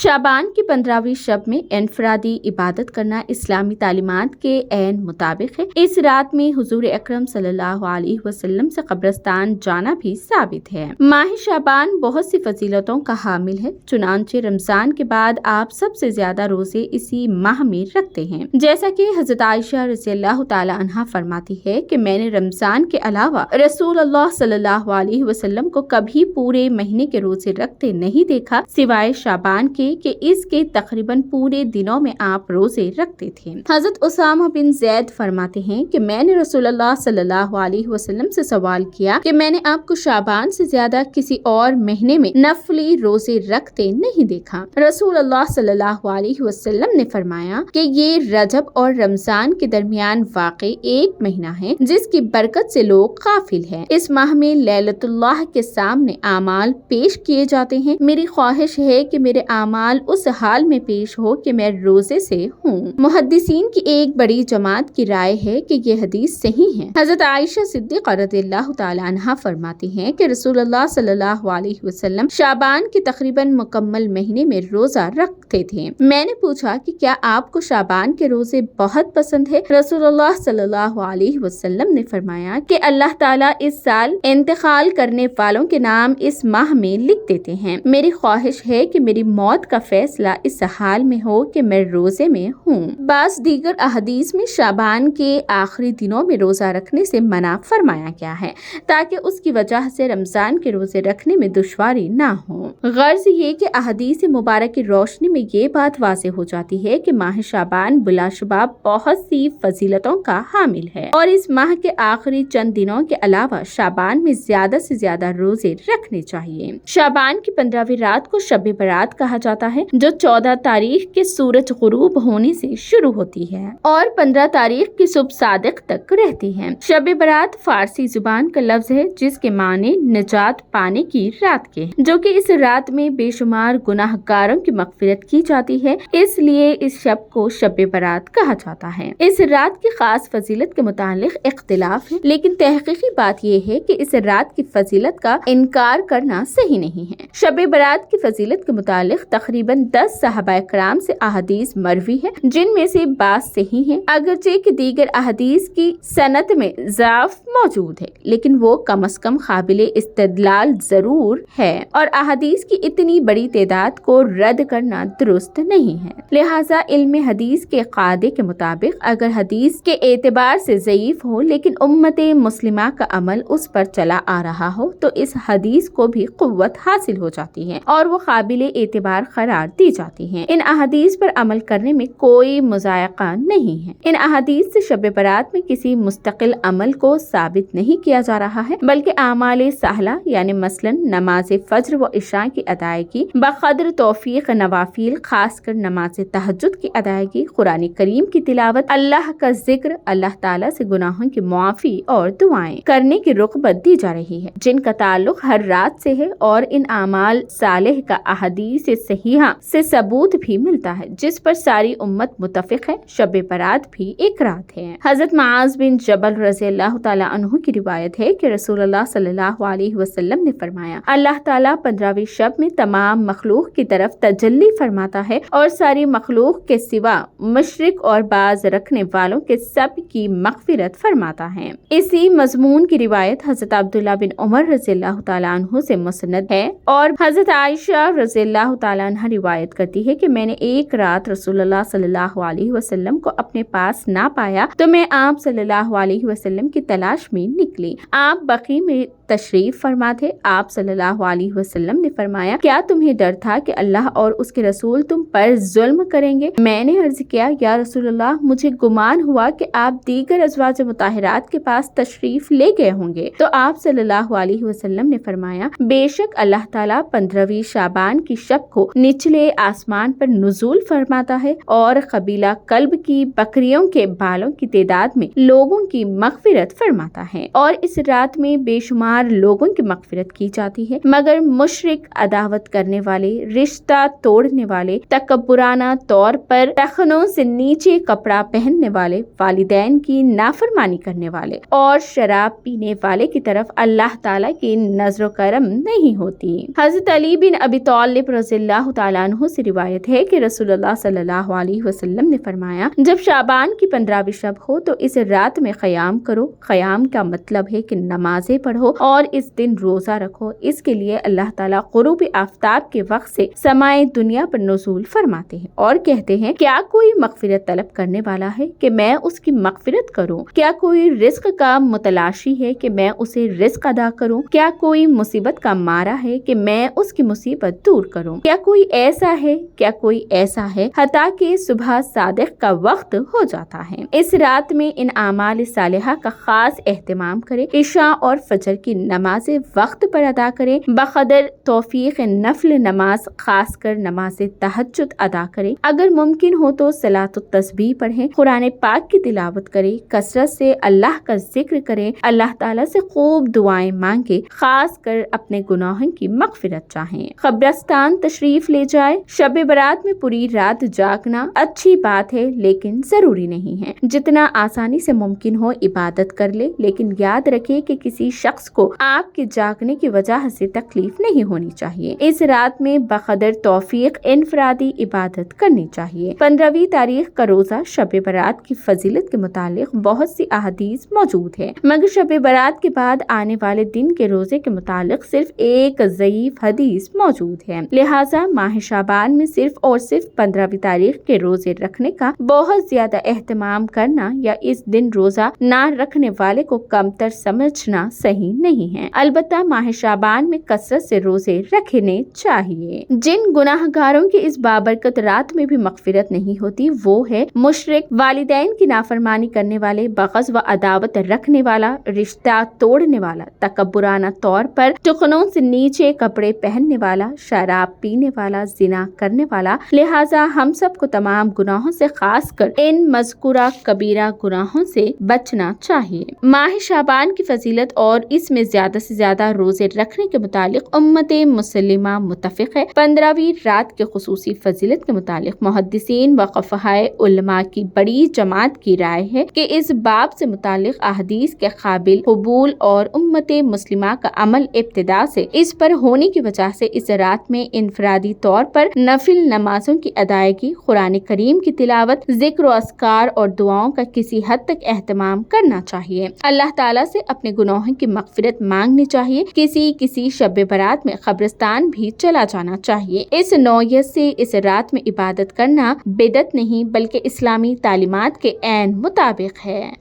شعبان کی 15ویں شب میں انفرادی عبادت کرنا اسلامی تعلیمات کے عین مطابق ہے۔ اس رات میں حضور اکرم صلی اللہ علیہ وسلم سے قبرستان جانا بھی ثابت ہے۔ ماہ شعبان بہت سی فضیلتوں کا حامل ہے، چنانچہ رمضان کے بعد آپ سب سے زیادہ روزے اسی ماہ میں رکھتے ہیں، جیسا کہ حضرت عائشہ رضی اللہ تعالی عنہا فرماتی ہے کہ میں نے رمضان کے علاوہ رسول اللہ صلی اللہ علیہ وسلم کو کبھی پورے مہینے کے روزے رکھتے نہیں دیکھا سوائے شعبان کے کہ اس کے تقریباً پورے دنوں میں آپ روزے رکھتے تھے۔ حضرت اسامہ بن زید فرماتے ہیں کہ میں نے رسول اللہ صلی اللہ علیہ وسلم سے سوال کیا کہ میں نے آپ کو شعبان سے زیادہ کسی اور مہینے میں نفلی روزے رکھتے نہیں دیکھا۔ رسول اللہ صلی اللہ علیہ وسلم نے فرمایا کہ یہ رجب اور رمضان کے درمیان واقع ایک مہینہ ہے جس کی برکت سے لوگ غافل ہیں۔ اس ماہ میں لیلۃ اللہ کے سامنے اعمال پیش کیے جاتے ہیں۔ میری خواہش ہے کہ میرے اعمال اس حال میں پیش ہو کہ میں روزے سے ہوں۔ محدثین کی ایک بڑی جماعت کی رائے ہے کہ یہ حدیث صحیح ہے۔ حضرت عائشہ صدیقہ رضی اللہ تعالی عنہا فرماتی ہیں کہ رسول اللہ صلی اللہ علیہ وسلم شعبان کے تقریباً مکمل مہینے میں روزہ رکھتے تھے۔ میں نے پوچھا کہ کیا آپ کو شعبان کے روزے بہت پسند ہے؟ رسول اللہ صلی اللہ علیہ وسلم نے فرمایا کہ اللہ تعالیٰ اس سال انتقال کرنے والوں کے نام اس ماہ میں لکھ دیتے ہیں۔ میری خواہش ہے کہ میری موت کا فیصلہ اس حال میں ہو کہ میں روزے میں ہوں۔ بعض دیگر احادیث میں شعبان کے آخری دنوں میں روزہ رکھنے سے منع فرمایا گیا ہے تاکہ اس کی وجہ سے رمضان کے روزے رکھنے میں دشواری نہ ہو۔ غرض یہ کہ احادیث مبارک کی روشنی میں یہ بات واضح ہو جاتی ہے کہ ماہ شعبان بلا شبہ بہت سی فضیلتوں کا حامل ہے، اور اس ماہ کے آخری چند دنوں کے علاوہ شعبان میں زیادہ سے زیادہ روزے رکھنے چاہیے۔ شعبان کی 15ویں رات کو شب برات کہا جاتا ہے، جو 14 تاریخ کے سورج غروب ہونے سے شروع ہوتی ہے اور 15 تاریخ کی صبح صادق تک رہتی ہے۔ شب برات فارسی زبان کا لفظ ہے جس کے معنی نجات پانے کی رات کے، جو کہ اس رات میں بے شمار گناہ گاروں کی مغفرت کی جاتی ہے، اس لیے اس شب کو شب برات کہا جاتا ہے۔ اس رات کی خاص فضیلت کے متعلق اختلاف ہے، لیکن تحقیقی بات یہ ہے کہ اس رات کی فضیلت کا انکار کرنا صحیح نہیں ہے۔ شب برات کی فضیلت کے متعلق تقریباً 10 صحابہ کرام سے احادیث مروی ہے، جن میں سے بعض صحیح ہیں، اگرچہ کہ دیگر احادیث کی سند میں ضعف موجود ہے، لیکن وہ کم از کم قابل استدلال ضرور ہے، اور احادیث کی اتنی بڑی تعداد کو رد کرنا درست نہیں ہے۔ لہٰذا علم حدیث کے قاعدے کے مطابق اگر حدیث کے اعتبار سے ضعیف ہو لیکن امت مسلمہ کا عمل اس پر چلا آ رہا ہو تو اس حدیث کو بھی قوت حاصل ہو جاتی ہے اور وہ قابل اعتبار قرار دی جاتی ہیں۔ ان احادیث پر عمل کرنے میں کوئی مضائقہ نہیں ہے۔ ان احادیث سے شب برات میں کسی مستقل عمل کو ثابت نہیں کیا جا رہا ہے، بلکہ اعمال سہلہ یعنی مثلا نماز فجر و عشاء کی ادائیگی، بقدر توفیق نوافل خاص کر نماز تہجد کی ادائیگی، قرآن کریم کی تلاوت، اللہ کا ذکر، اللہ تعالیٰ سے گناہوں کی معافی اور دعائیں کرنے کی رغبت دی جا رہی ہے، جن کا تعلق ہر رات سے ہے، اور ان اعمال صالح کا احادیث صحیحہ سے ثبوت بھی ملتا ہے جس پر ساری امت متفق ہے۔ شب برات بھی ایک رات ہے۔ حضرت معاذ بن جبل رضی اللہ تعالیٰ عنہ کی روایت ہے کہ رسول اللہ صلی اللہ علیہ وسلم نے فرمایا، اللہ تعالیٰ 15ویں شب میں تمام مخلوق کی طرف تجلی فرماتا ہے اور ساری مخلوق کے سوا مشرک اور باز رکھنے والوں کے سب کی مغفرت فرماتا ہے۔ اسی مضمون کی روایت حضرت عبداللہ بن عمر رضی اللہ تعالیٰ عنہ سے مسند ہے، اور حضرت عائشہ رضی اللہ تعالیٰ عنہ روایت کرتی ہے کہ میں نے ایک رات رسول اللہ صلی اللہ علیہ وسلم کو اپنے پاس نہ پایا تو میں آپ صلی اللہ علیہ وسلم کی تلاش میں نکلی۔ آپ بقیع میں تشریف فرما تھے۔ آپ صلی اللہ علیہ وسلم نے فرمایا، کیا تمہیں ڈر تھا کہ اللہ اور اس کے رسول تم پر ظلم کریں گے؟ میں نے عرض کیا، یا رسول اللہ، مجھے گمان ہوا کہ آپ دیگر ازواج مطہرات کے پاس تشریف لے گئے ہوں گے۔ تو آپ صلی اللہ علیہ وسلم نے فرمایا، بے شک اللہ تعالیٰ 15ویں شعبان کی شب کو نچلے آسمان پر نزول فرماتا ہے اور قبیلہ کلب کی بکریوں کے بالوں کی تعداد میں لوگوں کی مغفرت فرماتا ہے، اور اس رات میں بے شمار لوگوں کی مغفرت کی جاتی ہے، مگر مشرک، عداوت کرنے والے، رشتہ توڑنے والے، تکبرانہ طور پر ٹخنوں سے نیچے کپڑا پہننے والے، والدین کی نافرمانی کرنے والے اور شراب پینے والے کی طرف اللہ تعالیٰ کی نظر و کرم نہیں ہوتی۔ حضرت علی بن ابی طالب رضی اللہ تعالیٰ عنہ سے روایت ہے کہ رسول اللہ صلی اللہ علیہ وسلم نے فرمایا، جب شعبان کی 15ویں شب ہو تو اس رات میں قیام کرو۔ قیام کا مطلب ہے کہ نمازیں پڑھو اور اس دن روزہ رکھو۔ اس کے لیے اللہ تعالیٰ غروب آفتاب کے وقت سے سمائے دنیا پر نزول فرماتے ہیں اور کہتے ہیں، کیا کوئی مغفرت طلب کرنے والا ہے کہ میں اس کی مغفرت کروں؟ کیا کوئی رزق کا متلاشی ہے کہ میں اسے رزق ادا کروں؟ کیا کوئی مصیبت کا مارا ہے کہ میں اس کی مصیبت دور کروں؟ کیا کوئی ایسا ہے حتیٰ کہ صبح صادق کا وقت ہو جاتا ہے۔ اس رات میں ان اعمال صالحہ کا خاص اہتمام کرے، عشاء اور فجر کی نمازیں وقت پر ادا کرے، بقدر توفیق نفل نماز خاص کر نماز تہجد ادا کرے، اگر ممکن ہو تو صلاۃ التسبیح پڑھیں، قرآن پاک کی تلاوت کرے، کثرت سے اللہ کا ذکر کرے، اللہ تعالیٰ سے خوب دعائیں مانگے، خاص کر اپنے گناہوں کی مغفرت چاہیں، قبرستان تشریف لے جائے۔ شب برات میں پوری رات جاگنا اچھی بات ہے لیکن ضروری نہیں ہے۔ جتنا آسانی سے ممکن ہو عبادت کر لے، لیکن یاد رکھے کہ کسی شخص کو آپ کے جاگنے کی وجہ سے تکلیف نہیں ہونی چاہیے۔ اس رات میں بقدر توفیق انفرادی عبادت کرنی چاہیے۔ 15ویں تاریخ کا روزہ شب برات کی فضیلت کے متعلق بہت سی احادیث موجود ہے، مگر شب برات کے بعد آنے والے دن کے روزے کے متعلق صرف ایک ضعیف حدیث موجود ہے، لہٰذا ماہ شعبان میں صرف اور صرف 15ویں تاریخ کے روزے رکھنے کا بہت زیادہ اہتمام کرنا یا اس دن روزہ نہ رکھنے والے کو کمتر سمجھنا صحیح نہیں ہے۔ البتہ ماہ شعبان میں کثرت سے روزے رکھنے چاہیے۔ جن گناہ گاروں کی اس بابرکت رات میں بھی مغفرت نہیں ہوتی وہ ہے مشرک، والدین کی نافرمانی کرنے والے، بغض و عداوت رکھنے والا، رشتہ توڑنے والا، تکبرانہ طور پر ٹخنوں سے نیچے کپڑے پہننے والا، شراب پینے والا، زنا کرنے والا۔ لہٰذا ہم سب کو تمام گناہوں سے خاص کر ان مذکورہ کبیرہ گناہوں سے بچنا چاہیے۔ ماہ شعبان کی فضیلت اور اس میں زیادہ سے زیادہ روزے رکھنے کے متعلق امت مسلمہ متفق ہے۔ 15ویں رات کے خصوصی فضیلت کے متعلق محدثین و فقہائے علماء کی بڑی جماعت کی رائے ہے کہ اس باب سے متعلق احادیث کے قابل قبول اور امت مسلمہ کا عمل ابتدا سے اس پر ہونے کی وجہ سے اس رات میں انفرادی طور پر نفل نمازوں کی ادائیگی، قرآن کریم کی تلاوت، ذکر و اذکار اور دعاؤں کا کسی حد تک اہتمام کرنا چاہیے۔ اللہ تعالیٰ سے اپنے گناہوں کی مغفرت مانگنی چاہیے۔ کسی شب برات میں قبرستان بھی چلا جانا چاہیے۔ اس نوعیت سے اس رات میں عبادت کرنا بدعت نہیں بلکہ اسلامی تعلیمات کے عین مطابق ہے۔